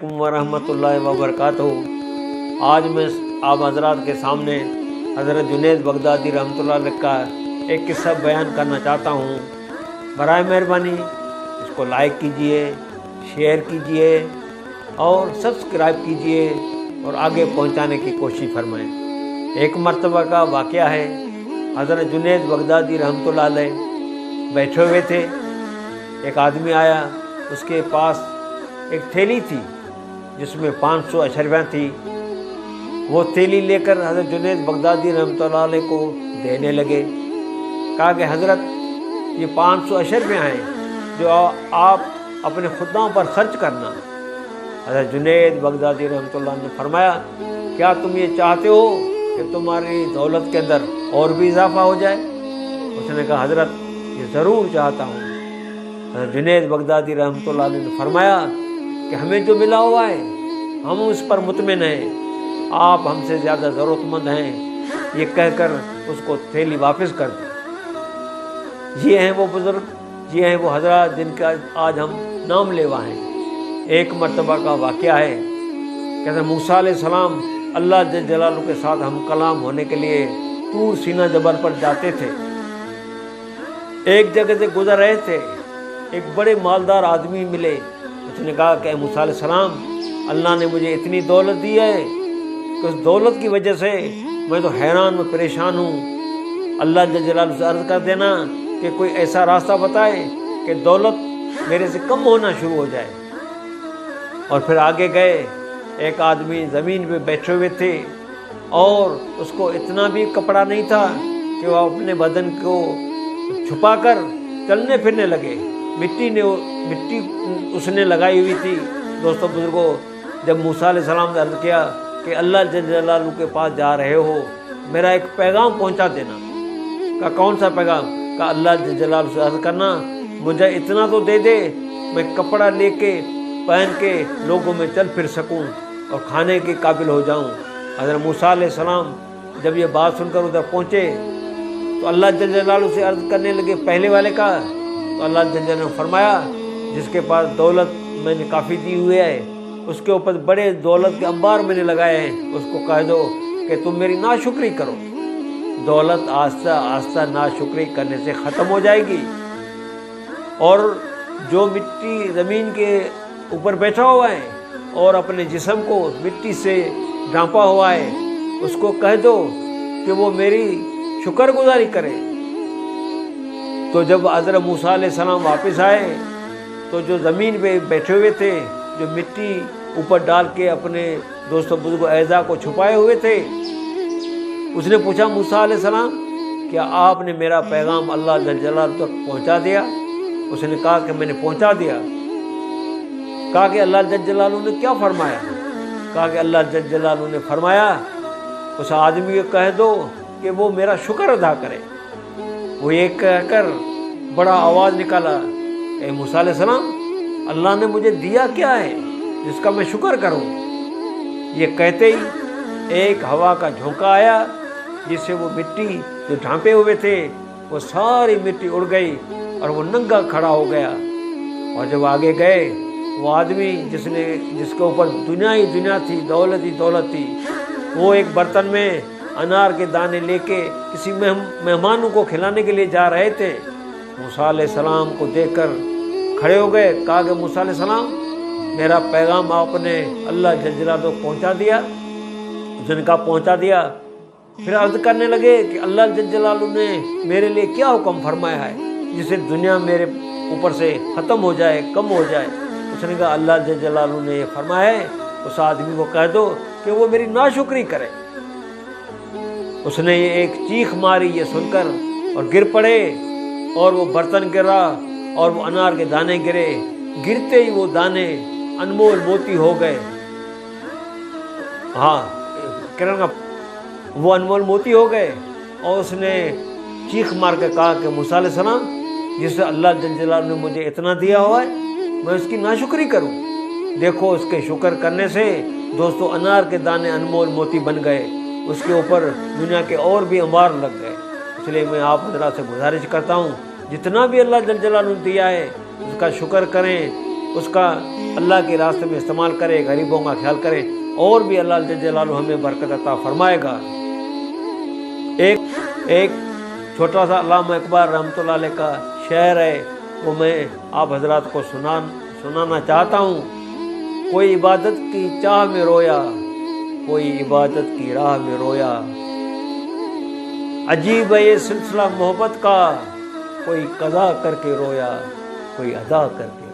अलैकुम वरहमतुल्लाहि वबरकातुहू। आज मैं आप हजरात के सामने हज़रत जुनैद बगदादी रहमतुल्लाह अलैह का एक किस्सा बयान करना चाहता हूँ। बराए मेहरबानी इसको लाइक कीजिए, शेयर कीजिए और सब्सक्राइब कीजिए और आगे पहुँचाने की कोशिश फरमाएँ। एक मर्तबा का वाक़या है, हज़रत जुनैद बगदादी रहमतुल्लाह अलैह बैठे हुए थे। एक आदमी आया, उसके पास एक थैली थी जिसमें 500 अशरफियाँ थी। वो थैली लेकर हज़रत जुनैद बगदादी रहमतुल्लाह अलैह को देने लगे। कहा कि हज़रत ये 500 अशरफियाँ हैं जो आप अपने खुदाओं पर खर्च करना। हज़रत जुनैद बगदादी रहमतुल्लाह ने फरमाया, क्या तुम ये चाहते हो कि तुम्हारी दौलत के अंदर और भी इजाफा हो जाए? उसने कहा, हज़रत ये ज़रूर चाहता हूँ। हज़रत जुनैद बगदादी रहमतुल्लाह अलैह ने फरमाया कि हमें जो मिला हुआ है हम उस पर मुतमिन हैं, आप हमसे ज़्यादा ज़रूरतमंद हैं। ये कहकर उसको थैली वापस कर दी। ये हैं वो बुज़ुर्ग, ये हैं वो हज़रात जिनका आज हम नाम लेवा हैं। एक मर्तबा का वाक़या है, कहते मूसा अलैहिस्सलाम अल्लाह जल जलालहू के साथ हम कलाम होने के लिए तूर सीना जबल पर जाते थे। एक जगह से गुजर रहे थे, एक बड़े मालदार आदमी मिले। उसने कहा कि मूसा अलैहिस्सलाम, अल्लाह ने मुझे इतनी दौलत दी है कि उस दौलत की वजह से मैं तो हैरान में परेशान हूँ। अल्लाह जल जलालहू से अर्ज़ कर देना कि कोई ऐसा रास्ता बताए कि दौलत मेरे से कम होना शुरू हो जाए। और फिर आगे गए, एक आदमी ज़मीन पे बैठे हुए थे और उसको इतना भी कपड़ा नहीं था कि वह अपने बदन को छुपाकर चलने फिरने लगे। मिट्टी उसने लगाई हुई थी। दोस्तों बुजुर्गों, जब मूसा अलैहिस्सलाम ने अर्ज़ किया कि अल्लाह जल जलालहू के पास जा रहे हो, मेरा एक पैगाम पहुंचा देना। का कौन सा पैगाम? का अल्लाह जल जलालहू से अर्ज़ करना मुझे इतना तो दे दे, मैं कपड़ा लेके पहन के लोगों में चल फिर सकूं और खाने के काबिल हो जाऊं। हज़रत मूसा अलैहिस्सलाम जब ये बात सुनकर उधर पहुँचे तो अल्लाह जल जलालहू से अर्ज़ करने लगे पहले वाले का। तो अल्लाह जल जलालहू ने फरमाया, जिसके पास दौलत मैंने काफ़ी दी हुई है, उसके ऊपर बड़े दौलत के अंबार मैंने लगाए हैं, उसको कह दो कि तुम मेरी नाशुक्री करो। दौलत आस्ता आस्ता नाशुक्री करने से ख़त्म हो जाएगी। और जो मिट्टी ज़मीन के ऊपर बैठा हुआ है और अपने जिस्म को मिट्टी से ढांपा हुआ है, उसको कह दो कि वो मेरी शुक्रगुजारी करे। तो जब हज़रत मूसा अलैहिस्सलाम वापस आए तो जो ज़मीन पे बैठे हुए थे, जो मिट्टी ऊपर डाल के अपने दोस्तों बुजुर्ग एज़ा को छुपाए हुए थे, उसने पूछा, मूसा अलैहिस्सलाम क्या आपने मेरा पैगाम अल्लाह जल जलालहू तक पहुँचा दिया? उसने कहा कि मैंने पहुँचा दिया। कहा कि अल्लाह जल जलालहू ने क्या फरमाया? कहा कि अल्लाह जल जलालहू ने फरमाया उस आदमी को कह दो कि वो मेरा शुक्र अदा करे। वो ये कहकर बड़ा आवाज़ निकाला, ए मूसा अलैहिस्सलाम, अल्लाह ने मुझे दिया क्या है जिसका मैं शुक्र करूं? ये कहते ही एक हवा का झोंका आया जिससे वो मिट्टी जो ढांपे हुए थे वो सारी मिट्टी उड़ गई और वो नंगा खड़ा हो गया। और जब आगे गए, वो आदमी जिसके ऊपर दुनिया ही दुनिया थी, दौलत ही दौलत थी, वो एक बर्तन में अनार के दाने लेके किसी मेहमानों को खिलाने के लिए जा रहे थे। मूसा अलैहिस्सलाम को देखकर खड़े हो गए। कहा कि मूसा अलैहिस्सलाम, मेरा पैगाम आपने अल्लाह जल जलालहू को पहुँचा दिया? उसने कहा पहुँचा दिया। फिर अर्ज़ करने लगे कि अल्लाह जल जलालहू ने मेरे लिए क्या हुक्म फरमाया है जिससे दुनिया मेरे ऊपर से ख़त्म हो जाए, कम हो जाए? उसने कहा अल्लाह जल जलालहू ने फरमाया है उस आदमी को कह दो कि वो मेरी नाशुक्री करे। उसने ये एक चीख मारी ये सुनकर और गिर पड़े और वो बर्तन गिरा और वो अनार के दाने गिरे। गिरते ही वो दाने अनमोल मोती हो गए। हाँ, किरण वो अनमोल मोती हो गए। और उसने चीख मार के कहा कि मूसा अलैहिस्सलाम, जिससे अल्लाह जल जलालहू ने मुझे इतना दिया हुआ है, मैं उसकी नाशुक्री करूं? देखो, उसके शुक्र करने से दोस्तों अनार के दाने अनमोल मोती बन गए, उसके ऊपर दुनिया के और भी अंबार लग गए। इसलिए मैं आप हज़रात से गुजारिश करता हूँ, जितना भी अल्लाह जल जलालहू ने दिया है उसका शुक्र करें, उसका اللہ کے راستے میں استعمال کرے، غریبوں کا خیال کرے، اور بھی اللہ جل جلالہ ہمیں برکت عطا فرمائے گا۔ ایک چھوٹا سا علامہ اقبال رحمۃ اللہ علیہ کا شعر ہے، وہ میں آپ حضرات کو سنانا چاہتا ہوں۔ کوئی عبادت کی چاہ میں رویا، کوئی عبادت کی راہ میں رویا، عجیب ہے یہ سلسلہ محبت کا، کوئی قضا کر کے رویا، کوئی ادا کر کے